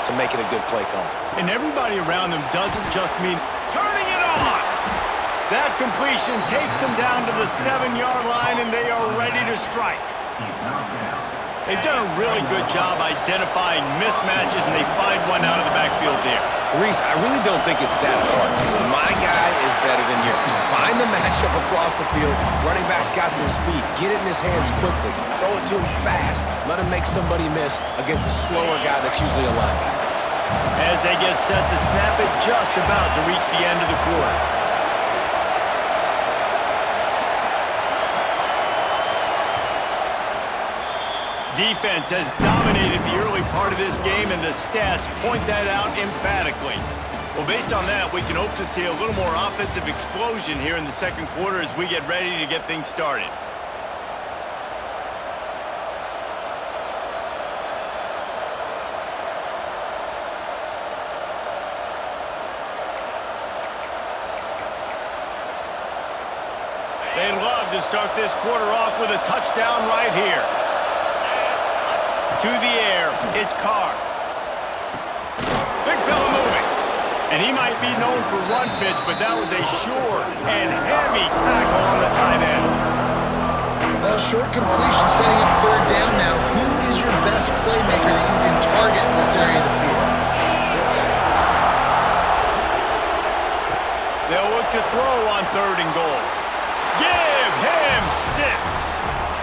to make it a good play call. And everybody around them doesn't just mean turning it on. That completion takes them down to the 7-yard line, and they are ready to strike. They've done a really good job identifying mismatches, and they find one out of the backfield there. Reese, I really don't think it's that hard. My guy is better than yours. Find the matchup across the field. Running back's got some speed. Get it in his hands quickly. Throw it to him fast. Let him make somebody miss against a slower guy that's usually a linebacker. As they get set to snap it, just about to reach the end of the quarter. Defense has dominated the early part of this game, and the stats point that out emphatically. Well, based on that, we can hope to see a little more offensive explosion here in the second quarter as we get ready to get things started. They'd love to start this quarter off with a touchdown right here. To the air, it's Carr. Big fella moving. And he might be known for run fits, but that was a sure and heavy tackle on the tight end. Well, short completion setting up third down now. Who is your best playmaker that you can target in this area of the field? They'll look to throw on 3rd and goal. Give him 6.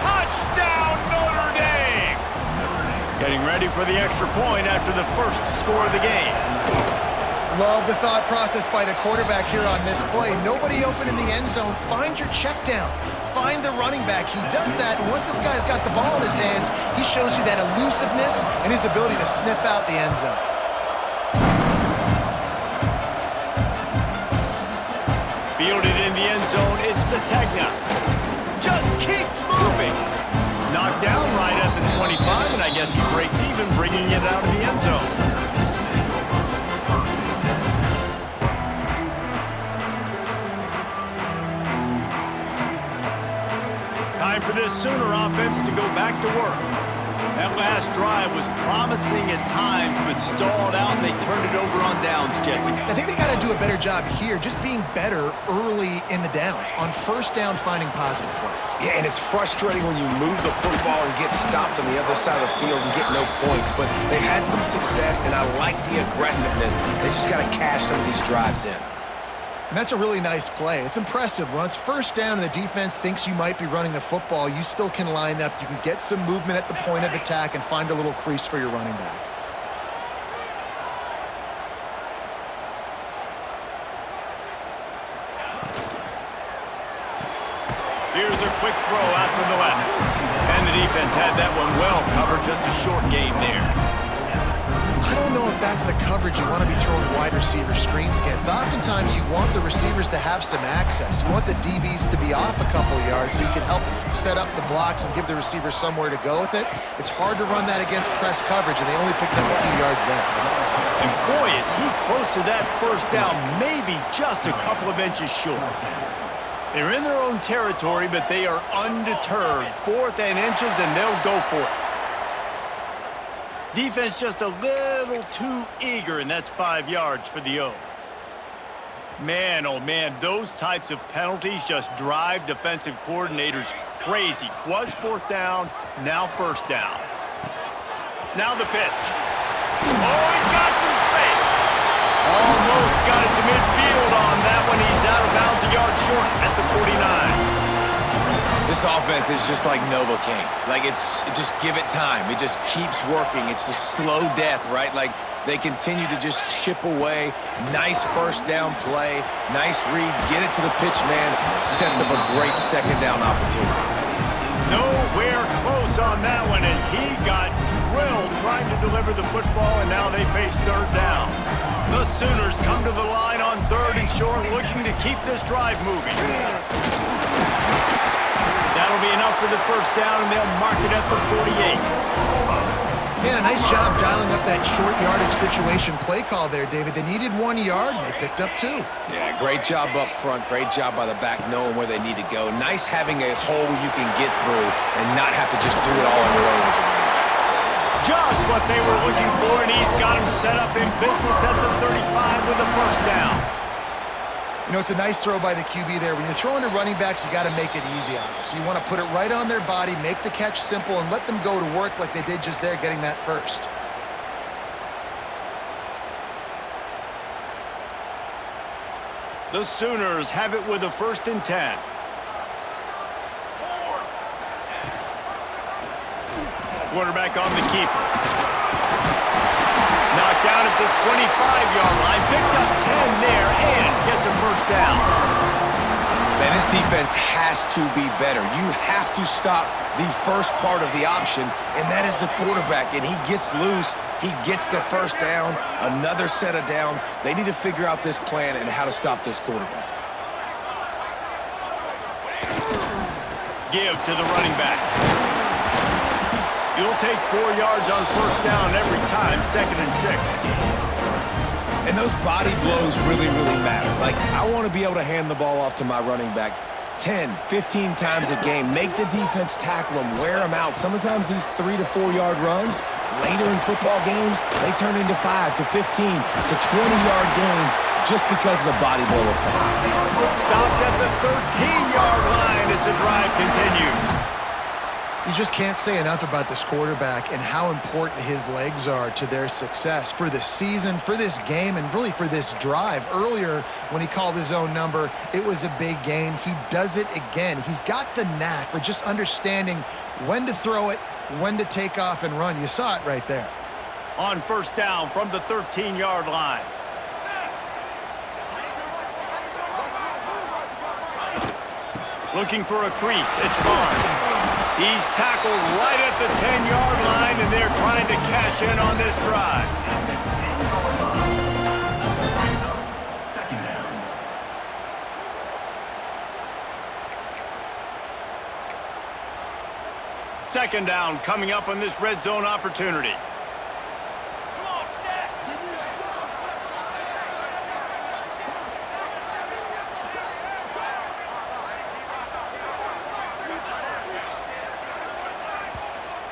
Touchdown, Notre Dame! Getting ready for the extra point after the first score of the game. Love the thought process by the quarterback here on this play. Nobody open in the end zone. Find your check down. Find the running back. He does that, and once this guy's got the ball in his hands, he shows you that elusiveness and his ability to sniff out the end zone. Fielded in the end zone, it's Sategna. Just keeps moving. Knocked down right at the 25, and I guess he breaks even, bringing it out of the end zone. Time for this Sooner offense to go back to work. That last drive was promising at times, but stalled out, and they turned it over on downs, Jesse. I think they got to do a better job here, just being better early in the downs. On first down, finding positive plays. Yeah, and it's frustrating when you move the football and get stopped on the other side of the field and get no points, but they've had some success, and I like the aggressiveness. They just got to cash some of these drives in. And that's a really nice play. It's impressive. When it's first down and the defense thinks you might be running the football, you still can line up. You can get some movement at the point of attack and find a little crease for your running back. Here's a quick throw out to the left. And the defense had that one well covered, just a short game there. I don't know if that's the coverage you want to be throwing wide receiver screens against. Oftentimes, you want the receivers to have some access. You want the DBs to be off a couple of yards so you can help set up the blocks and give the receivers somewhere to go with it. It's hard to run that against press coverage, and they only picked up a few yards there. And boy, is he close to that first down, maybe just a couple of inches short. They're in their own territory, but they are undeterred. 4th and inches, and they'll go for it. Defense just a little too eager, and that's 5 yards for the O. Man, oh man, those types of penalties just drive defensive coordinators crazy. Was 4th down, now 1st down. Now the pitch. Oh, he's got some space. Almost got it to midfield on that one. He's out of bounds, a yard short at the 49. This offense is just like Novocaine. Like, just give it time. It just keeps working. It's a slow death, right? Like, they continue to just chip away. Nice first down play. Nice read. Get it to the pitch man. Sets up a great second down opportunity. Nowhere close on that one as he got drilled trying to deliver the football, and now they face 3rd down. The Sooners come to the line on 3rd and short, looking to keep this drive moving. That'll be enough for the first down, and they'll mark it at the 48. Yeah, nice job dialing up that short yardage situation play call there, David. They needed 1 yard, and they picked up 2. Yeah, great job up front. Great job by the back knowing where they need to go. Nice having a hole you can get through and not have to just do it all on your own as a running back. Just what they were looking for, and he's got him set up in business at the 35 with a first down. You know, it's a nice throw by the QB there. When you're throwing to running backs, you got to make it easy on them. So you want to put it right on their body, make the catch simple, and let them go to work like they did just there, getting that first. The Sooners have it with a 1st and 10. Quarterback on the keeper. Knocked down at the 25-yard line. Picked up 10 there and gets a first down. Man, this defense has to be better. You have to stop the first part of the option, and that is the quarterback. And he gets loose. He gets the first down, another set of downs. They need to figure out this plan and how to stop this quarterback. Give to the running back. You'll take 4 yards on first down every time, 2nd and 6. And those body blows really, really matter. Like, I want to be able to hand the ball off to my running back 10, 15 times a game. Make the defense tackle them, wear them out. Sometimes these 3 to 4 yard runs, later in football games, they turn into 5 to 15 to 20-yard gains just because of the body blow effect. Stopped at the 13-yard line as the drive continues. You just can't say enough about this quarterback and how important his legs are to their success for this season, for this game, and really for this drive. Earlier, when he called his own number, it was a big gain. He does it again. He's got the knack for just understanding when to throw it, when to take off and run. You saw it right there. On first down from the 13-yard line. Looking for a crease. It's Barnes. He's tackled right at the 10-yard line, and they're trying to cash in on this drive. Second down coming up on this red zone opportunity.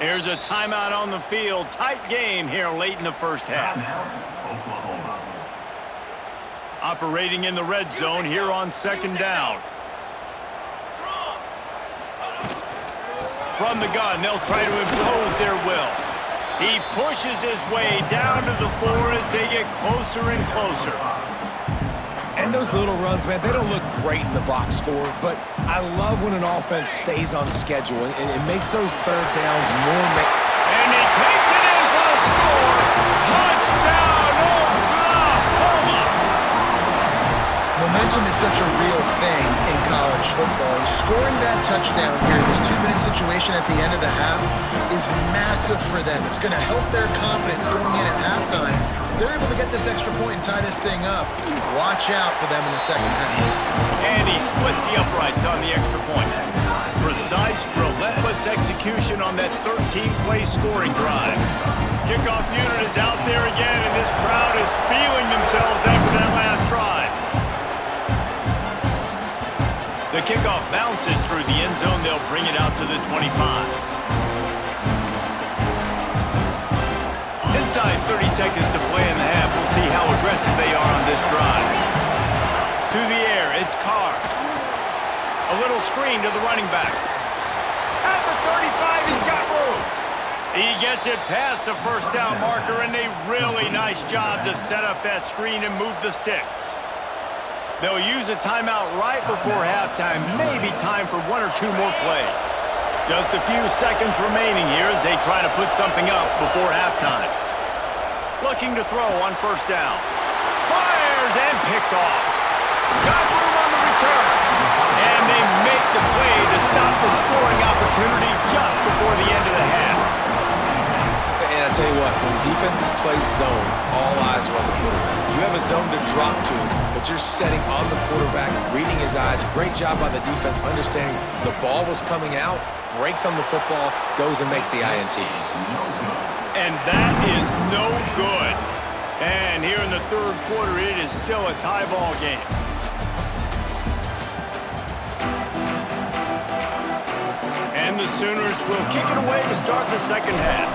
Here's a timeout on the field. Tight game here late in the first half. Operating in the red zone here on second down. From the gun, they'll try to impose their will. He pushes his way down to the 4 as they get closer and closer. And those little runs, man, they don't look great in the box score, but I love when an offense stays on schedule, and it makes those third downs more... And he takes it in for the score! Touchdown, Oklahoma! Momentum is such a real thing in college football. Scoring that touchdown here, this 2-minute situation at the end of the half, is massive for them. It's going to help their confidence going in at halftime. If they're able to get this extra point and tie this thing up, watch out for them in the second half. And he splits the uprights on the extra point. Precise, relentless execution on that 13-play scoring drive. Kickoff unit is out there again, and this crowd is feeling themselves after that last drive. The kickoff bounces through the end zone. They'll bring it out to the 25. Inside 30 seconds to play in the half. We'll see how aggressive they are on this drive. To the air, it's Carr. A little screen to the running back. At the 35, he's got room. He gets it past the first down marker, and a really nice job to set up that screen and move the sticks. They'll use a timeout right before halftime. Maybe time for 1 or 2 more plays. Just a few seconds remaining here as they try to put something up before halftime. Looking to throw on first down. Fires and picked off. Got room on the return. And they make the play to stop the scoring opportunity just before the end of the half. And I tell you what, when defenses play zone, all eyes are on the quarterback. You have a zone to drop to, but you're setting on the quarterback, reading his eyes. Great job by the defense, understanding the ball was coming out, breaks on the football, goes and makes the INT. And that is no good. And here in the third quarter, it is still a tie ball game. And the Sooners will kick it away to start the second half.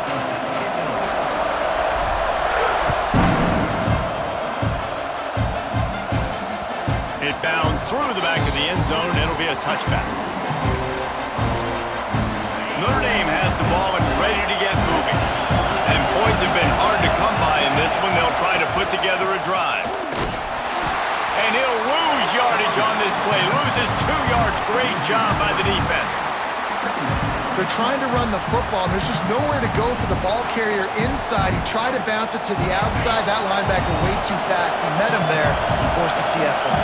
bounds through the back of the end zone, and it'll be a touchback. Notre Dame has the ball and ready to get moving. And points have been hard to come by in this one. They'll try to put together a drive. And he'll lose yardage on this play. Loses 2 yards. Great job by the defense. They're trying to run the football, and there's just nowhere to go for the ball carrier inside. He tried to bounce it to the outside. That linebacker way too fast. He met him there and forced the TFL.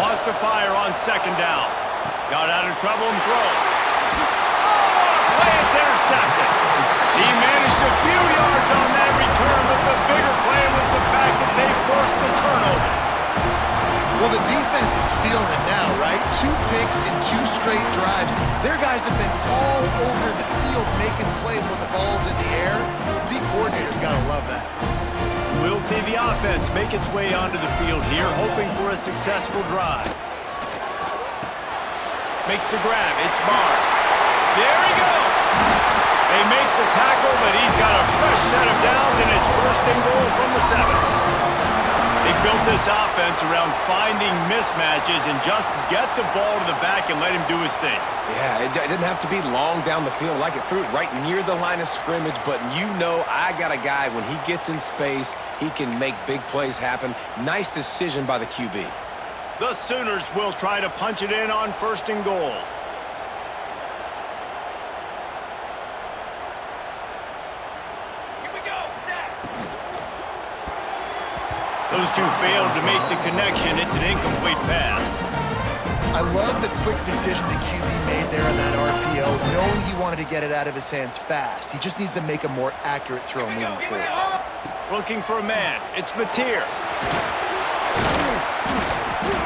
Wants to fire on second down. Got out of trouble and throws. Oh, play, it's intercepted. He managed a few yards on that return, but the bigger play was the fact that they forced the turnover. Well, the defense is feeling it now, right? 2 picks in 2 straight drives. Their guys have been all over the field making plays when the ball's in the air. D coordinator's got to love that. We'll see the offense make its way onto the field here, hoping for a successful drive. Makes the grab. It's Barnes. There he goes. They make the tackle, but he's got a fresh set of downs, and it's 1st and goal from the 7. They built this offense around finding mismatches and just get the ball to the back and let him do his thing. Yeah, it didn't have to be long down the field. Like it threw it right near the line of scrimmage, but you know I got a guy, when he gets in space, he can make big plays happen. Nice decision by the QB. The Sooners will try to punch it in on 1st and goal. Those two failed to make the connection. It's an incomplete pass. I love the quick decision the QB made there on that RPO, knowing he wanted to get it out of his hands fast. He just needs to make a more accurate throw moving forward. Looking for a man. It's Mateer.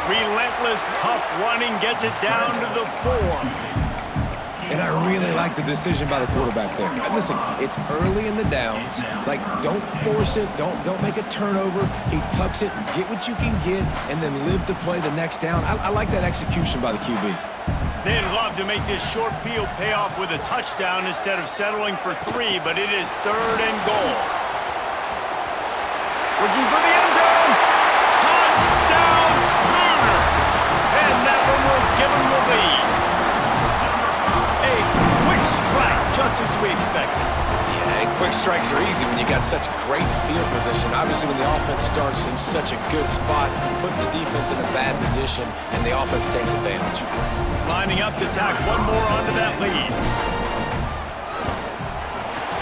Relentless, tough running, gets it down to the 4. And I really like the decision by the quarterback there. Listen, it's early in the downs. Like, don't force it. Don't make a turnover. He tucks it, get what you can get, and then live to play the next down. I like that execution by the QB. They'd love to make this short field pay off with a touchdown instead of settling for 3, but it is 3rd and goal. Looking for the end zone. Touchdown, Sooners! And that one will give them the lead. A quick strike, just as we expected. Yeah, and quick strikes are easy when you got such great field position. Obviously, when the offense starts in such a good spot, puts the defense in a bad position, and the offense takes advantage. Lining up to tack one more onto that lead.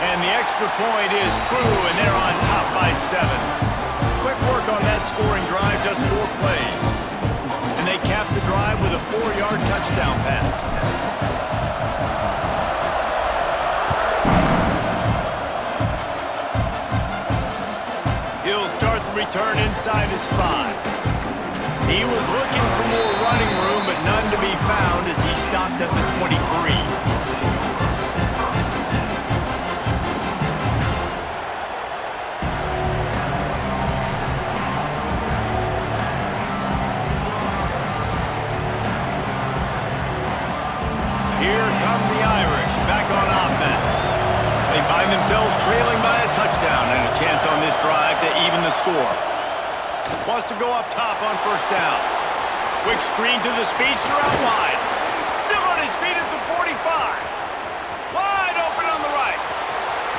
And the extra point is true, and they're on top by 7. Quick work on that scoring drive, just 4 plays. And they cap the drive with a 4-yard touchdown pass. He'll start the return inside his 5. He was looking for more running room, but none to be found as he stopped at the 23. Here come the Irish, back on offense. They find themselves trailing by a touchdown and a chance on this drive to even the score. Wants to go up top on 1st down. Quick screen to the speedster out wide. Still on his feet at the 45. Wide open on the right.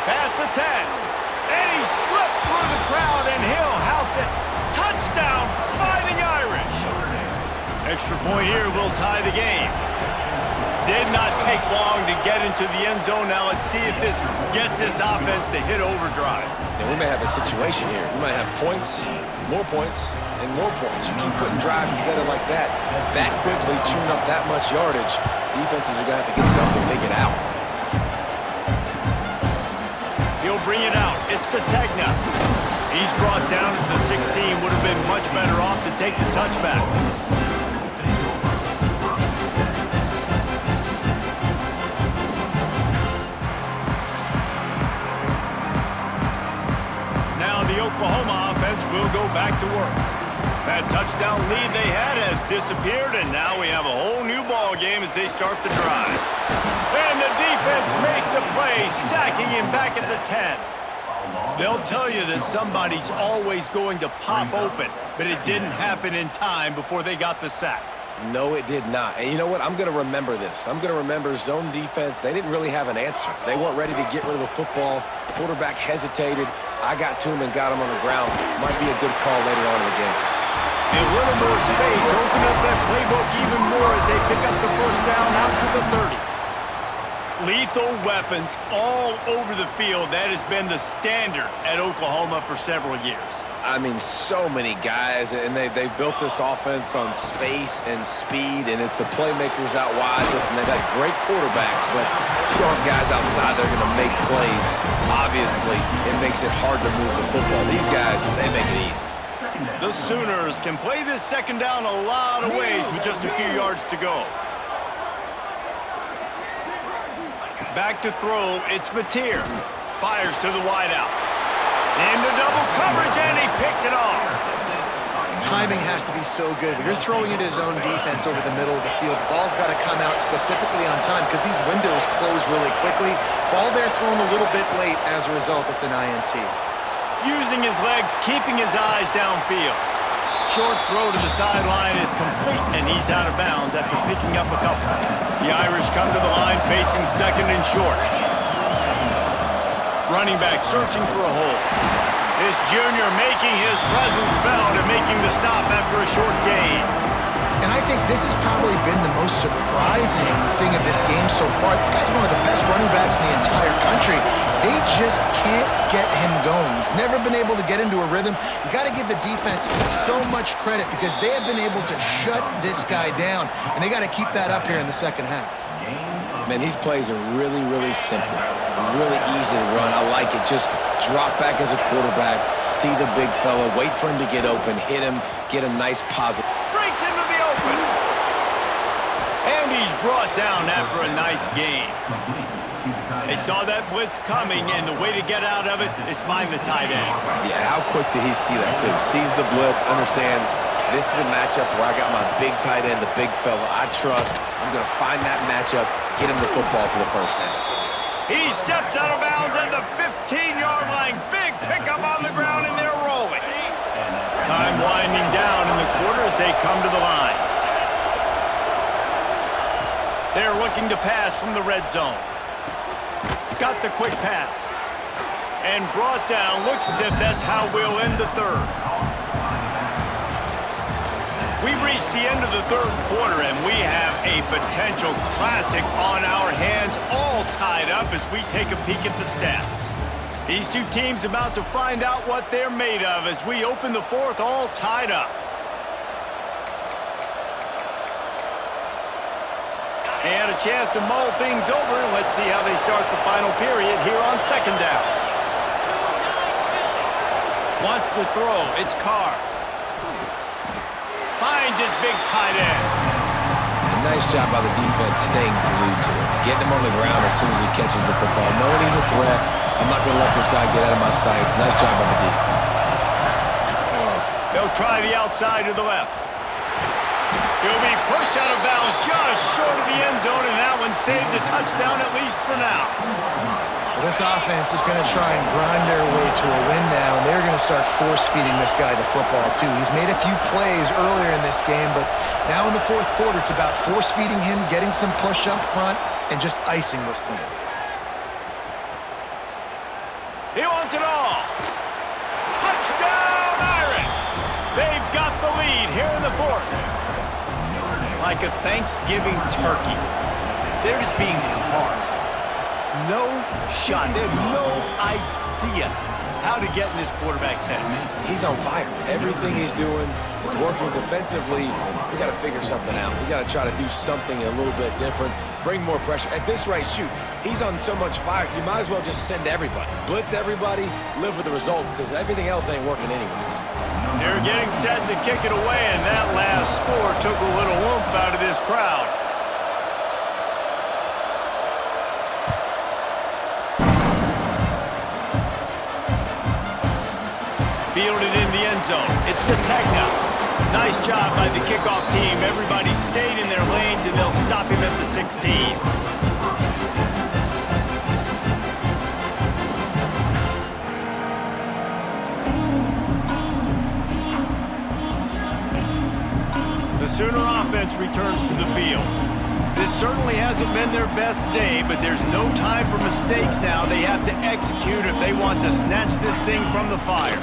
Past the 10. And he slipped through the crowd, and he'll house it. Touchdown, Fighting Irish. Extra point here will tie the game. Did not take long to get into the end zone. Now let's see if this gets this offense to hit overdrive. Now, we may have a situation here. We might have points, and more points. You keep putting drives together like that quickly, chewing up that much yardage, defenses are going to have to get something figured out. He'll bring it out. It's Sategna. He's brought down to the 16. Would have been much better off to take the touchback. The Oklahoma offense will go back to work. That touchdown lead they had has disappeared, and now we have a whole new ball game as they start the drive. And the defense makes a play, sacking him back at the 10. They'll tell you that somebody's always going to pop open, but it didn't happen in time before they got the sack. No, it did not. And you know what? I'm going to remember this. I'm going to remember zone defense. They didn't really have an answer. They weren't ready to get rid of the football. Quarterback hesitated. I got to him and got him on the ground. Might be a good call later on in the game. A little more space, open up that playbook even more as they pick up the first down out to the 30. Lethal weapons all over the field. That has been the standard at Oklahoma for several years. I mean, so many guys, and they built this offense on space and speed, and it's the playmakers out wide. Listen, they've got great quarterbacks, but if you don't have guys outside, they're going to make plays. Obviously, it makes it hard to move the football. These guys, they make it easy. The Sooners can play this second down a lot of ways with just a few yards to go. Back to throw, it's Mateer. Fires to the wideout. Into double coverage, and he picked it off. Timing has to be so good. When you're throwing it his own defense over the middle of the field, the ball's got to come out specifically on time because these windows close really quickly. Ball there thrown a little bit late. As a result, it's an INT. Using his legs, keeping his eyes downfield. Short throw to the sideline is complete, and he's out of bounds after picking up a couple. The Irish come to the line facing second and short. Running back searching for a hole. This junior making his presence felt and making the stop after a short gain. And I think this has probably been the most surprising thing of this game so far. This guy's one of the best running backs in the entire country. They just can't get him going. He's never been able to get into a rhythm. You got to give the defense so much credit because they have been able to shut this guy down, and they got to keep that up here in the second half. Man, these plays are really, really simple. Really easy to run. I like it. Just drop back as a quarterback, see the big fella, wait for him to get open, hit him, get a nice positive. Breaks into the open. And he's brought down after a nice gain. They saw that blitz coming, and the way to get out of it is find the tight end. Yeah, how quick did he see that, too? Sees the blitz, understands this is a matchup where I got my big tight end, the big fella I trust. I'm going to find that matchup, get him the football for the first down. He steps out of bounds at the 15-yard line. Big pickup on the ground, and they're rolling. Time winding down in the quarter as they come to the line. They're looking to pass from the red zone. Got the quick pass. And brought down. Looks as if that's how we'll end the third. We've reached the end of the third quarter, and we have a potential classic on our hands, all tied up as we take a peek at the stats. These two teams about to find out what they're made of as we open the fourth, all tied up. They had a chance to mull things over. Let's see how they start the final period here on second down. Wants to throw. It's Carr. Finds his big tight end. Nice job by the defense staying glued to him. Getting him on the ground as soon as he catches the football. Knowing he's a threat. I'm not going to let this guy get out of my sights. Nice job by the D. They'll try the outside to the left. He'll be pushed out of bounds just short of the end zone, and that one saved a touchdown at least for now. Well, this offense is going to try and grind their way to a win now, and they're going to start force-feeding this guy the football, too. He's made a few plays earlier in this game, but now in the fourth quarter, it's about force-feeding him, getting some push up front, and just icing this thing. He wants it all. Touchdown, Irish! They've got the lead here in the fourth. Like a Thanksgiving turkey, they're just being carved. No shot. They have no idea how to get in this quarterback's head. He's on fire. Everything he's doing is working defensively. We got to figure something out. We got to try to do something a little bit different. Bring more pressure. At this rate, shoot, he's on so much fire, you might as well just send everybody. Blitz everybody, live with the results, because everything else ain't working anyways. They're getting set to kick it away, and that last score took a little oomph out of this crowd. Fielded in the end zone. It's Sategna. Nice job by the kickoff team. Everybody stayed in their lanes, and they'll stop him at the 16. offense returns to the field. This certainly hasn't been their best day, but there's no time for mistakes now. They have to execute if they want to snatch this thing from the fire.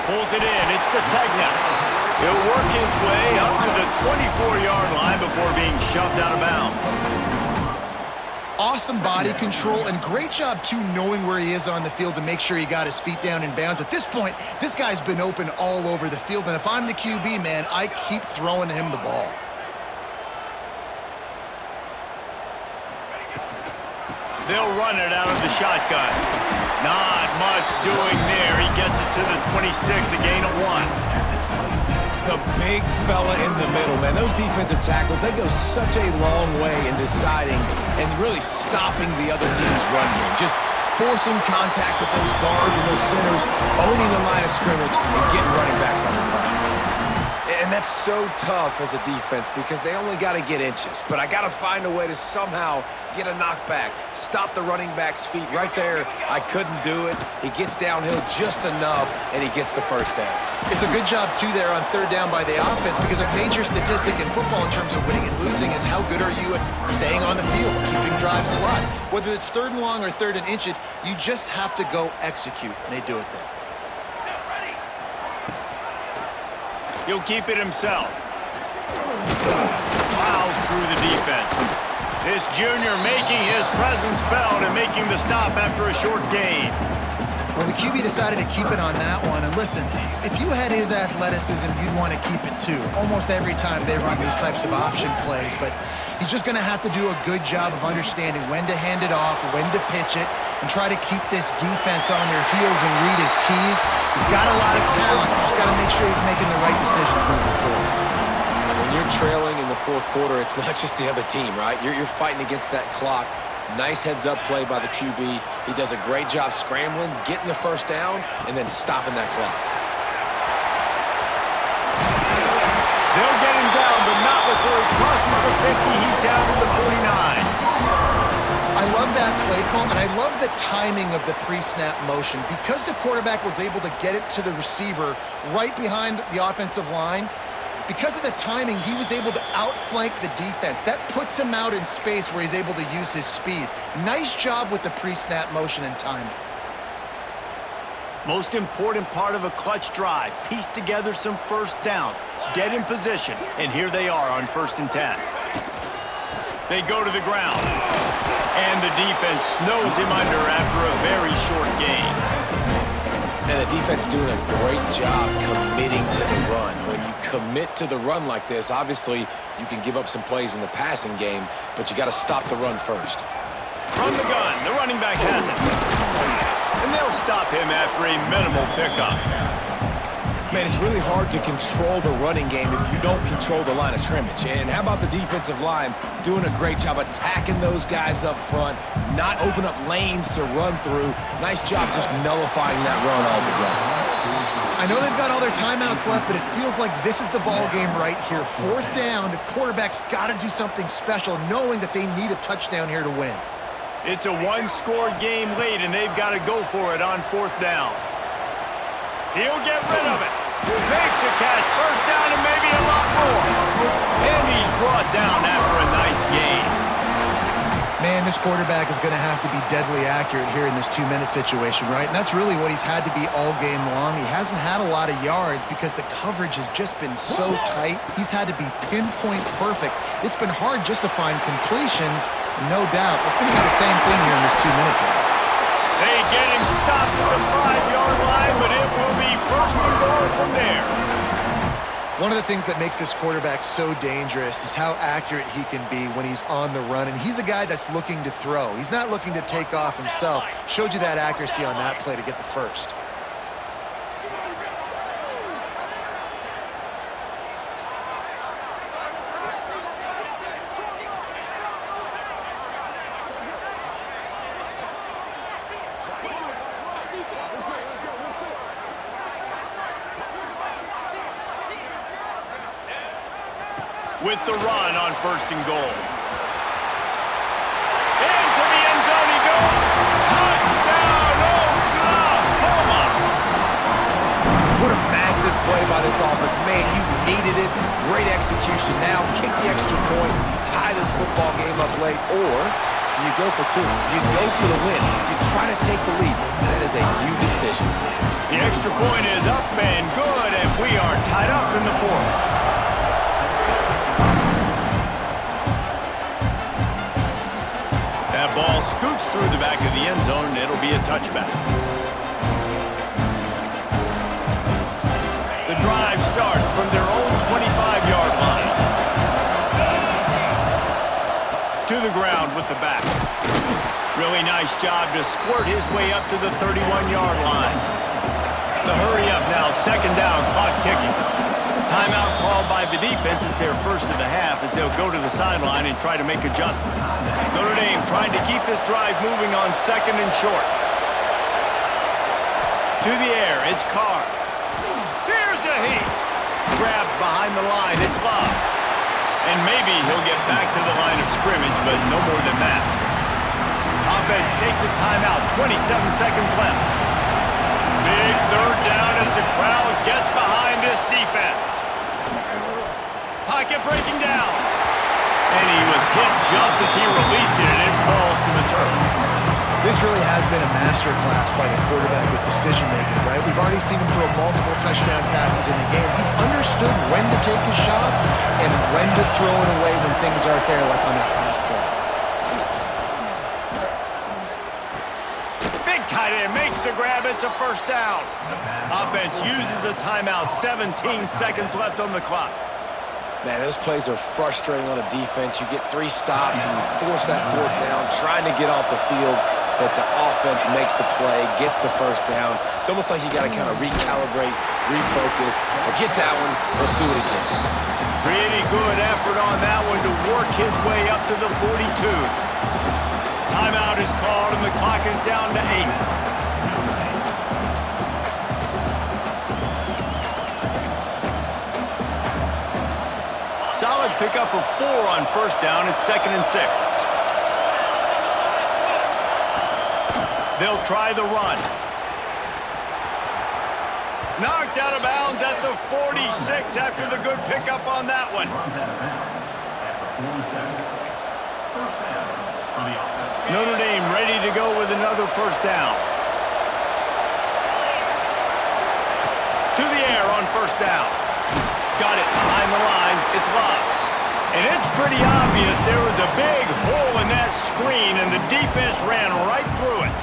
Pulls it in. It's Sategna. He'll work his way up to the 24-yard line before being shoved out of bounds. Awesome body control, and great job, too, knowing where he is on the field to make sure he got his feet down in bounds. At this point, this guy's been open all over the field, and if I'm the QB, man, I keep throwing him the ball. They'll run it out of the shotgun. Not much doing there. He gets it to the 26, a gain of 1. The big fella in the middle, man. Those defensive tackles, they go such a long way in deciding and really stopping the other team's run game. Just forcing contact with those guards and those centers, owning the line of scrimmage, and getting running backs on the ground. And that's so tough as a defense because they only got to get inches. But I got to find a way to somehow get a knockback, stop the running back's feet right there. I couldn't do it. He gets downhill just enough, and he gets the first down. It's a good job, too, there on third down by the offense because a major statistic in football in terms of winning and losing is how good are you at staying on the field, keeping drives alive. Whether it's third and long or third and inch, you just have to go execute, and they do it there. He'll keep it himself. Plows through the defense. This junior making his presence felt and making the stop after a short gain. Well, the QB decided to keep it on that one. And listen, if you had his athleticism, you'd want to keep it too. Almost every time they run these types of option plays. But he's just going to have to do a good job of understanding when to hand it off, when to pitch it, and try to keep this defense on their heels and read his keys. He's got a lot of talent. Just got to make sure he's making the right decisions moving forward. When you're trailing in the fourth quarter, it's not just the other team, right? You're fighting against that clock. Nice heads-up play by the QB. He does a great job scrambling, getting the first down, and then stopping that clock. They'll get him down, but not before he crosses the 50. He's down to the 49. I love that play call, and I love the timing of the pre-snap motion. Because the quarterback was able to get it to the receiver right behind the offensive line, because of the timing, he was able to outflank the defense. That puts him out in space where he's able to use his speed. Nice job with the pre-snap motion and timing. Most important part of a clutch drive. Piece together some first downs. Get in position. And here they are on 1st and 10. They go to the ground. And the defense snows him under after a very short gain. And the defense doing a great job committing to the run. When you commit to the run like this, obviously you can give up some plays in the passing game, but you got to stop the run first. From the gun, the running back has it. And they'll stop him after a minimal pickup. Man, it's really hard to control the running game if you don't control the line of scrimmage. And how about the defensive line doing a great job attacking those guys up front, not open up lanes to run through. Nice job just nullifying that run altogether. I know they've got all their timeouts left, but it feels like this is the ball game right here. 4th down, the quarterback's got to do something special, knowing that they need a touchdown here to win. It's a one-score game late, and they've got to go for it on 4th down. He'll get rid of it. Makes a catch. First down and maybe a lot more. And he's brought down after a nice gain. Man, this quarterback is going to have to be deadly accurate here in this 2-minute situation, right? And that's really what he's had to be all game long. He hasn't had a lot of yards because the coverage has just been so tight. He's had to be pinpoint perfect. It's been hard just to find completions, no doubt. It's going to be the same thing here in this 2-minute drive. They get him stopped at the 5-yard line, but it will be 1st and goal from there. One of the things that makes this quarterback so dangerous is how accurate he can be when he's on the run. And he's a guy that's looking to throw. He's not looking to take off himself. Showed you that accuracy on that play to get the first. With the run on 1st and goal. Into the end zone he goes. Touchdown, Oklahoma! What a massive play by this offense. Man, you needed it. Great execution now. Kick the extra point, tie this football game up late, or do you go for two? Do you go for the win? Do you try to take the lead? And that is a you decision. The extra point is up and good, and we are tied up in the fourth. That ball scoots through the back of the end zone, and it'll be a touchback. The drive starts from their own 25-yard line. To the ground with the back. Really nice job to squirt his way up to the 31-yard line. The hurry up now, second down, clock ticking. Timeout called by the defense is their first of the half as they'll go to the sideline and try to make adjustments. Notre Dame trying to keep this drive moving on second and short. To the air, it's Carr. Here's a heat. Grabbed behind the line, it's Love. And maybe he'll get back to the line of scrimmage, but no more than that. Offense takes a timeout, 27 seconds left. Big third down as the crowd gets behind this defense. Pocket breaking down. And he was hit just as he released it, and it falls to the turf. This really has been a masterclass by the quarterback with decision-making, right? We've already seen him throw multiple touchdown passes in the game. He's understood when to take his shots and when to throw it away when things aren't there, like on that last play. Big tight end makes the grab. It's a first down. Offense uses a timeout. 17 seconds left on the clock. Man, those plays are frustrating on a defense. You get 3 stops and you force that fourth down, trying to get off the field, but the offense makes the play, gets the first down. It's almost like you got to kind of recalibrate, refocus. Forget that one. Let's do it again. Pretty good effort on that one to work his way up to the 42. Timeout is called and the clock is down to 8. Solid pickup of 4 on first down. It's 2nd and 6. They'll try the run. Knocked out of bounds at the 46 after the good pickup on that one. Notre Dame ready to go with another first down. To the air on first down. Got it behind the line. It's Love. And it's pretty obvious there was a big hole in that screen, and the defense ran right through it.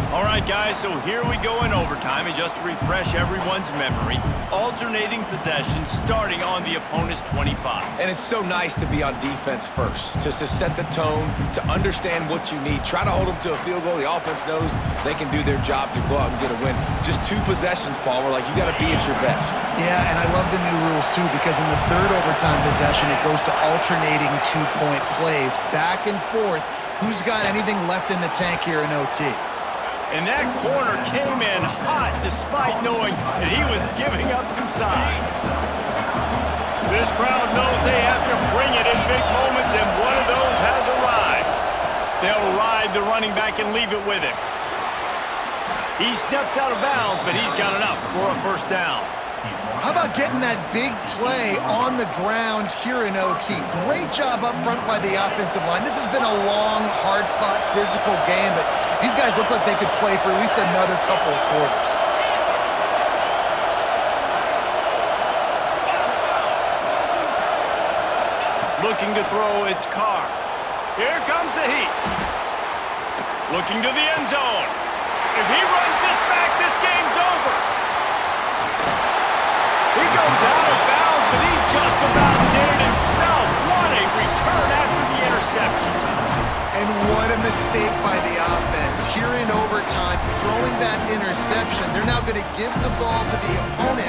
All right, guys, so here we go in overtime. And just to refresh everyone's memory, alternating possession starting on the opponent's 25. And it's so nice to be on defense first, just to set the tone, to understand what you need. Try to hold them to a field goal. The offense knows they can do their job to go out and get a win. Just 2 possessions, Palmer. Like, you got to be at your best. Yeah, and I love the new rules, too, because in the third overtime possession, it goes to alternating 2-point plays, back and forth. Who's got anything left in the tank here in OT? And that corner came in hot despite knowing that he was giving up some size. This crowd knows they have to bring it in big moments, and one of those has arrived. They'll ride the running back and leave it with him. He steps out of bounds, but he's got enough for a first down. How about getting that big play on the ground here in OT? Great job up front by the offensive line. This has been a long, hard-fought, physical game, but these guys look like they could play for at least another couple of quarters. Looking to throw, it's Carr. Here comes the heat. Looking to the end zone. If he runs this back, this game's over. He goes out of bounds, but he just about did it himself. What a return after the interception. And what a mistake by the offense. Here in overtime, throwing that interception. They're now going to give the ball to the opponent